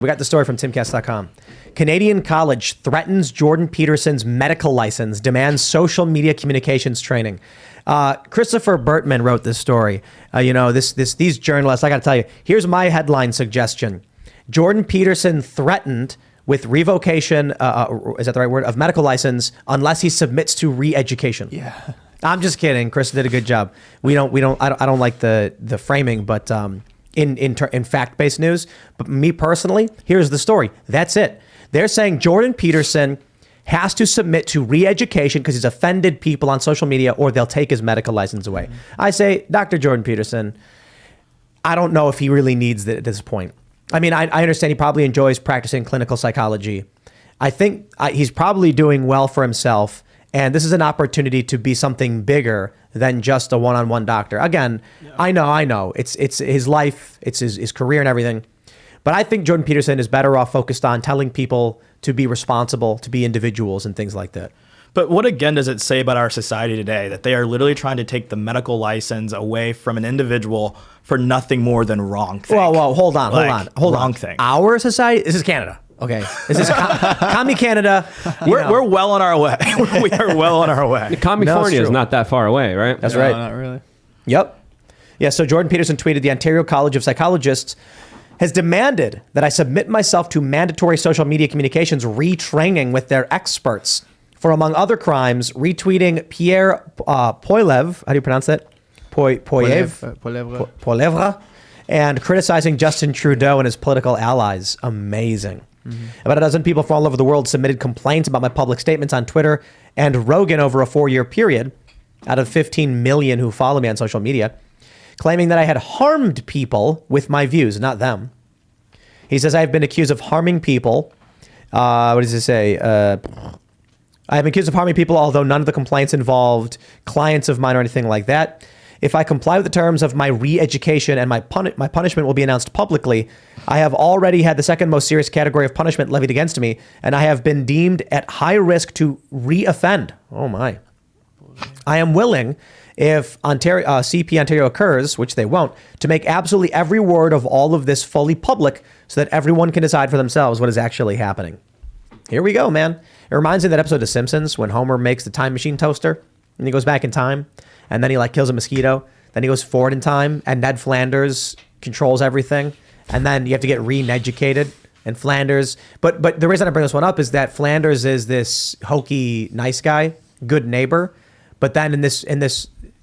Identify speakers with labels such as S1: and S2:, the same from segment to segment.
S1: We got the story from Timcast.com. Canadian college threatens Jordan Peterson's medical license, demands social media communications training. Christopher Bertman wrote this story. These journalists, I got to tell you, here's my headline suggestion. Jordan Peterson threatened with revocation, is that the right word, of medical license unless he submits to re-education.
S2: Yeah.
S1: I'm just kidding. Chris did a good job. I don't like the framing, but in fact-based news. But me personally, here's the story. That's it. They're saying Jordan Peterson has to submit to re-education because he's offended people on social media, or they'll take his medical license away. Mm-hmm. I say, Dr. Jordan Peterson, I don't know if he really needs it at this point. I mean, I understand he probably enjoys practicing clinical psychology. I think he's probably doing well for himself. And this is an opportunity to be something bigger than just a one-on-one doctor. Again, yeah. I know. It's his life, it's his career and everything. But I think Jordan Peterson is better off focused on telling people to be responsible, to be individuals and things like that.
S2: But what again does it say about our society today that they are literally trying to take the medical license away from an individual for nothing more than wrong thing?
S1: Well, hold on.
S2: Wrong thing.
S1: Our society, this is Canada. Okay, this is commie Canada.
S2: We're well on our way. We are well on our way.
S3: California is not that far away, right?
S1: That's right.
S4: Not really.
S1: Yep. Yeah, so Jordan Peterson tweeted, the Ontario College of Psychologists has demanded that I submit myself to mandatory social media communications retraining with their experts for, among other crimes, retweeting Pierre Poilievre, how do you pronounce that? Poilievre, and criticizing Justin Trudeau and his political allies. Amazing. Mm-hmm. About a dozen people from all over the world submitted complaints about my public statements on Twitter and Rogan over a 4-year period, out of 15 million who follow me on social media, claiming that I had harmed people with my views, not them. He says, I have been accused of harming people. What does he say? I have been accused of harming people, although none of the complaints involved clients of mine or anything like that. If I comply with the terms of my re-education and my punishment will be announced publicly, I have already had the second most serious category of punishment levied against me, and I have been deemed at high risk to re-offend. Oh my. I am willing, if CP Ontario occurs, which they won't, to make absolutely every word of all of this fully public so that everyone can decide for themselves what is actually happening. Here we go, man. It reminds me of that episode of Simpsons when Homer makes the time machine toaster and he goes back in time. And then he kills a mosquito. Then he goes forward in time, and Ned Flanders controls everything. And then you have to get re-educated. And Flanders, but the reason I bring this one up is that Flanders is this hokey, nice guy, good neighbor. But then in this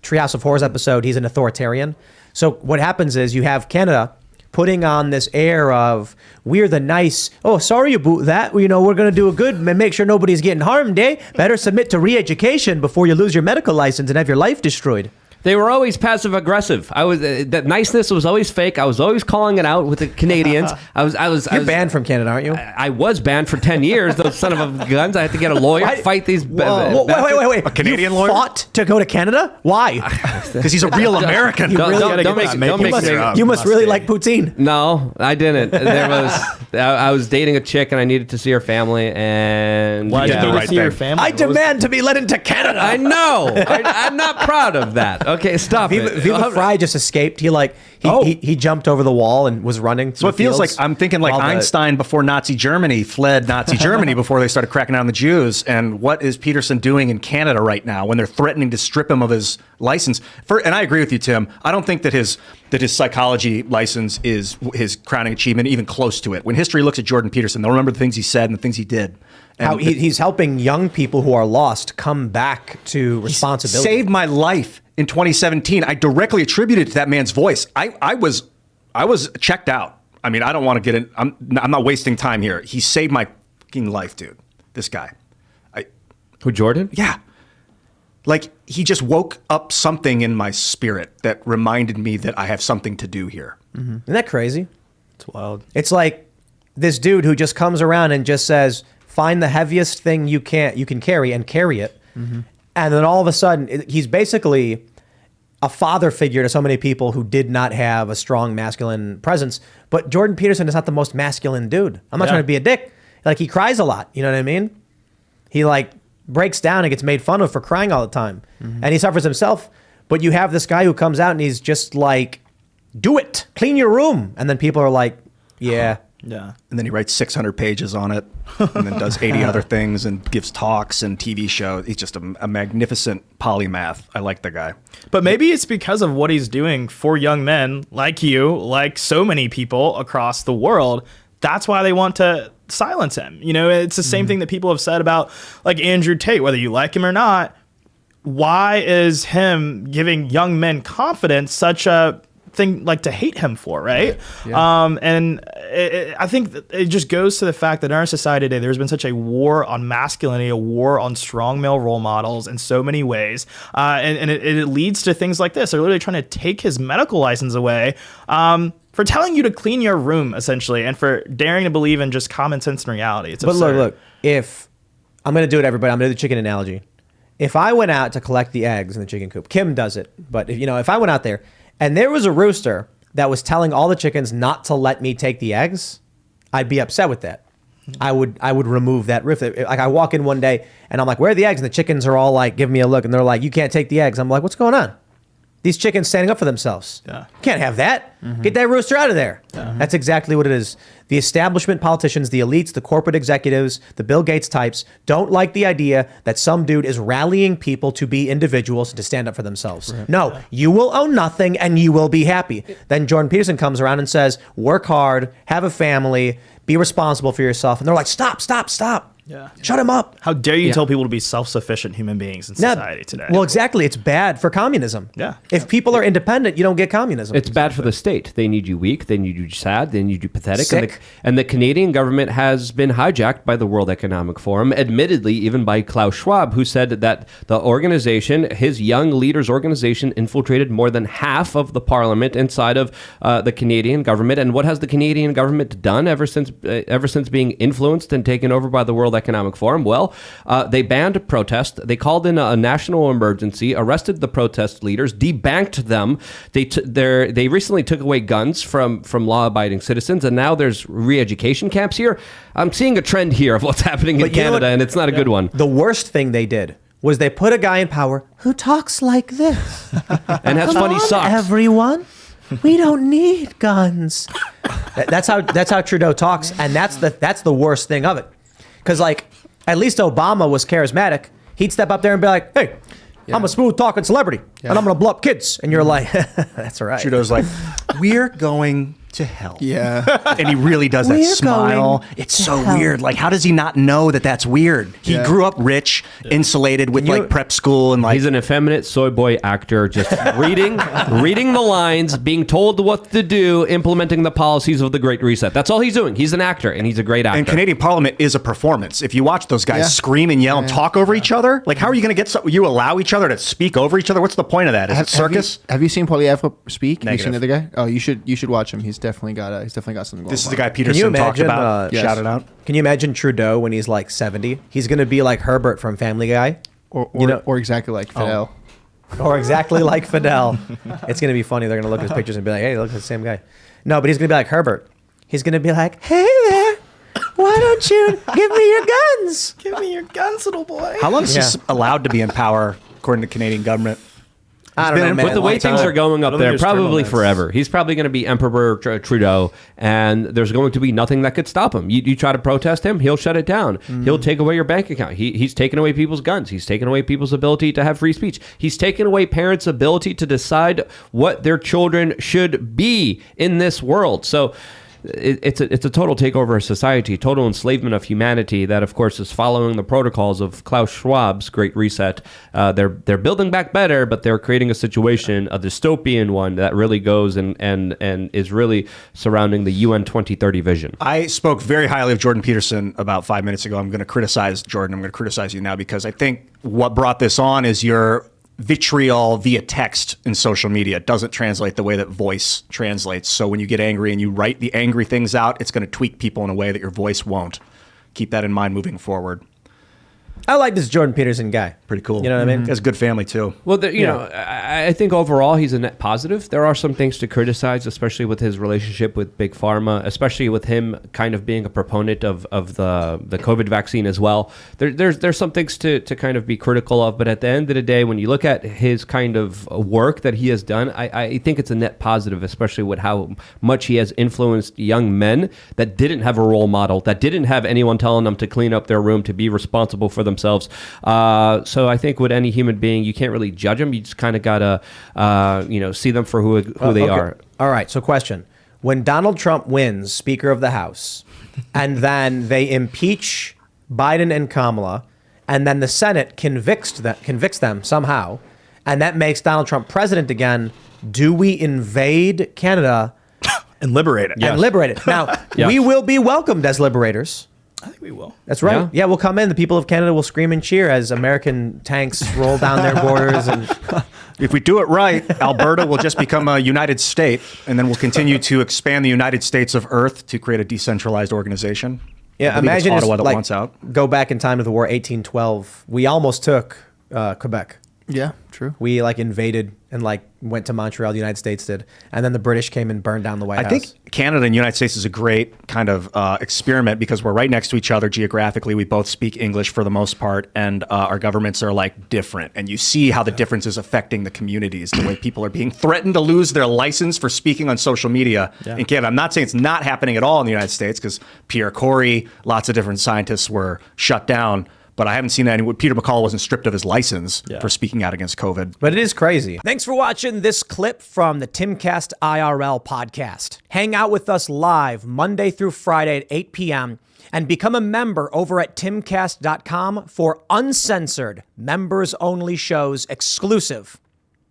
S1: Treehouse of Horrors episode, he's an authoritarian. So what happens is you have Canada putting on this air of, we're the nice, oh, sorry about that. We're going to do a good and make sure nobody's getting harmed, eh? Better submit to re-education before you lose your medical license and have your life destroyed.
S3: They were always passive aggressive. That niceness was always fake. I was always calling it out with the Canadians.
S1: You're banned from Canada, aren't you?
S3: I was banned for 10 years. Those son of a guns. I had to get a lawyer, fight these.
S1: Wait.
S2: A Canadian lawyer
S1: fought to go to Canada? Why?
S2: Because he's a real American.
S1: You must really like poutine.
S3: No, I didn't. I was dating a chick and I needed to see her family. And
S2: why did you see your family?
S1: I demand to be let into Canada.
S3: I know. I'm not proud of that. Okay, stop it.
S1: Viva Fry just escaped. He jumped over the wall and was running.
S2: So it feels like I'm thinking like Einstein before Nazi Germany fled Nazi Germany before they started cracking down on the Jews. And what is Peterson doing in Canada right now when they're threatening to strip him of his license? And I agree with you, Tim. I don't think that his psychology license is his crowning achievement, even close to it. When history looks at Jordan Peterson, they'll remember the things he said and the things he did. And
S1: how he's helping young people who are lost come back to responsibility.
S2: Saved my life in 2017. I directly attributed it to that man's voice. I was checked out. I mean, I don't want to get in. I'm not wasting time here. He saved my fucking life, dude. This guy.
S3: Who, Jordan?
S2: Yeah. He just woke up something in my spirit that reminded me that I have something to do here.
S1: Mm-hmm. Isn't that crazy?
S2: It's wild.
S1: It's like this dude who just comes around and just says, find the heaviest thing you can carry and carry it. Mm-hmm. And then all of a sudden, he's basically a father figure to so many people who did not have a strong masculine presence. But Jordan Peterson is not the most masculine dude. I'm not trying to be a dick. He cries a lot. You know what I mean? He breaks down and gets made fun of for crying all the time. Mm-hmm. And he suffers himself. But you have this guy who comes out and he's just like, do it, clean your room. And then people are like, yeah,
S4: Yeah.
S2: And then he writes 600 pages on it and then does 80 other things and gives talks and TV shows. He's just a magnificent polymath. I like the guy.
S4: But maybe it's because of what he's doing for young men like you, like so many people across the world. That's why they want to silence him. You know, it's the same thing that people have said about like Andrew Tate, whether you like him or not. Why is him giving young men confidence such a thing like to hate him for, right? Yeah. And I think that it just goes to the fact that in our society today, there's been such a war on masculinity, a war on strong male role models in so many ways. And it leads to things like this. They're literally trying to take his medical license away for telling you to clean your room, essentially, and for daring to believe in just common sense and reality. It's absurd.
S1: But look, if I'm going to do it, everybody, I'm going to do the chicken analogy. If I went out to collect the eggs in the chicken coop, Kim does it. But if I went out there and there was a rooster that was telling all the chickens not to let me take the eggs, I'd be upset with that. I would remove that roof. Like I walk in one day and I'm like, where are the eggs? And the chickens are all like, giving me a look and they're like, you can't take the eggs. I'm like, what's going on? These chickens standing up for themselves. Yeah. Can't have that. Get that rooster out of there. That's exactly what it is. The establishment politicians, the elites, the corporate executives, the Bill Gates types don't like the idea that some dude is rallying people to be individuals and to stand up for themselves. Right. No, you will own nothing and you will be happy. Then Jordan Peterson comes around and says, work hard, have a family, be responsible for yourself. And they're like, stop. Yeah. Shut him up.
S4: How dare you tell people to be self-sufficient human beings in society today?
S1: Well, exactly. It's bad for communism.
S4: Yeah.
S1: If people are independent, you don't get communism.
S3: It's bad for the state. They need you weak. They need you sad. They need you pathetic.
S1: Sick.
S3: And the Canadian government has been hijacked by the World Economic Forum, admittedly even by Klaus Schwab, who said that the organization, his Young Leaders organization, infiltrated more than half of the parliament inside of the Canadian government. And what has the Canadian government done ever since being influenced and taken over by the World Economic Forum? Well, they banned protest. They called in a national emergency, arrested the protest leaders, debanked them. They recently took away guns from law-abiding citizens, and now there's re-education camps here. I'm seeing a trend here of what's happening in Canada, and it's not a good one.
S1: The worst thing they did was they put a guy in power who talks like this.
S3: And has funny socks.
S1: Everyone, we don't need guns. That's how Trudeau talks, and that's the worst thing of it. Because, like, at least Obama was charismatic. He'd step up there and be like, hey, I'm a smooth-talking celebrity, and I'm going to blow up kids. And you're like, that's all right.
S2: Trudeau's like, we're going to hell.
S5: Yeah.
S2: And he really does that smile. It's so weird. Like, how does he not know that that's weird? He grew up rich, insulated with, like, prep school. And like,
S3: he's an effeminate soy boy actor, just reading the lines, being told what to do, implementing the policies of the Great Reset. That's all he's doing. He's an actor, and he's a great actor.
S2: And Canadian Parliament is a performance. If you watch those guys scream and yell and talk over each other, like, how are you going to get you allow each other to speak over each other? What's the point of that? Is it circus?
S5: Have you seen Poilievre speak?
S2: Negative.
S5: Have you seen the other guy? Oh, you should watch him. He's definitely got something going on.
S2: This is the guy Peterson talked about. Shouted out.
S1: Can you imagine Trudeau when he's like 70? He's going to be like Herbert from Family Guy.
S5: Or exactly like Fidel.
S1: Or exactly like Fidel. It's going to be funny. They're going to look at his pictures and be like, hey, look at the same guy. No, but he's going to be like Herbert. He's going to be like, hey there, why don't you give me your guns?
S4: Give me your guns, little boy.
S2: How long is he allowed to be in power, according to Canadian government?
S1: I don't know, man.
S3: With the way things are going up there, probably forever. He's probably going to be Emperor Trudeau, and there's going to be nothing that could stop him. You try to protest him, he'll shut it down. He'll take away your bank account. He's taken away people's guns. He's taken away people's ability to have free speech. He's taken away parents' ability to decide what their children should be in this world. So it's a total takeover of society, total enslavement of humanity that, of course, is following the protocols of Klaus Schwab's Great Reset. They're building back better, but they're creating a situation, a dystopian one, that really goes and is really surrounding the UN 2030 vision.
S2: I spoke very highly of Jordan Peterson about 5 minutes ago. I'm going to criticize Jordan. I'm going to criticize you now because I think what brought this on is your vitriol via text in social media. It doesn't translate the way that voice translates. So when you get angry and you write the angry things out, it's going to tweak people in a way that your voice won't. Keep that in mind moving forward.
S1: I like this Jordan Peterson guy.
S2: Pretty cool.
S1: You know what I mean?
S2: He has a good family too.
S3: Well, you know, I think overall he's a net positive. There are some things to criticize, especially with his relationship with Big Pharma, especially with him kind of being a proponent of the COVID vaccine as well. There's some things to kind of be critical of, but at the end of the day, when you look at his kind of work that he has done, I think it's a net positive, especially with how much he has influenced young men that didn't have a role model, that didn't have anyone telling them to clean up their room, to be responsible for themselves. So I think with any human being, you can't really judge them. You just kind of gotta, see them for who they are.
S1: All right. So question: when Donald Trump wins Speaker of the House, and then they impeach Biden and Kamala, and then the Senate convicts them somehow, and that makes Donald Trump president again, do we invade Canada
S4: and liberate it?
S1: And liberate it. Now, we will be welcomed as liberators.
S4: I think we will.
S1: That's right. Yeah, we'll come in. The people of Canada will scream and cheer as American tanks roll down their borders. And
S2: if we do it right, Alberta will just become a United State, and then we'll continue to expand the United States of Earth to create a decentralized organization.
S1: Yeah, imagine
S2: Ottawa
S1: just,
S2: that wants out.
S1: Go back in time to the war 1812. We almost took Quebec.
S5: Yeah, true.
S1: We invaded and went to Montreal, the United States did. And then the British came and burned down the White House.
S2: I think Canada and the United States is a great kind of experiment because we're right next to each other geographically. We both speak English for the most part, and our governments are different. And you see how the difference is affecting the communities, the way people are being threatened to lose their license for speaking on social media in Canada. I'm not saying it's not happening at all in the United States because Pierre Corey, lots of different scientists were shut down. But I haven't seen any. Peter McCullough wasn't stripped of his license for speaking out against COVID.
S1: But it is crazy. Thanks for watching this clip from the Timcast IRL podcast. Hang out with us live Monday through Friday at 8 p.m. and become a member over at timcast.com for uncensored, members-only shows exclusive.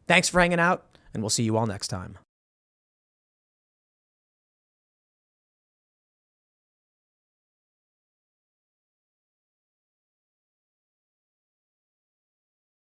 S1: Thanks for hanging out, and we'll see you all next time.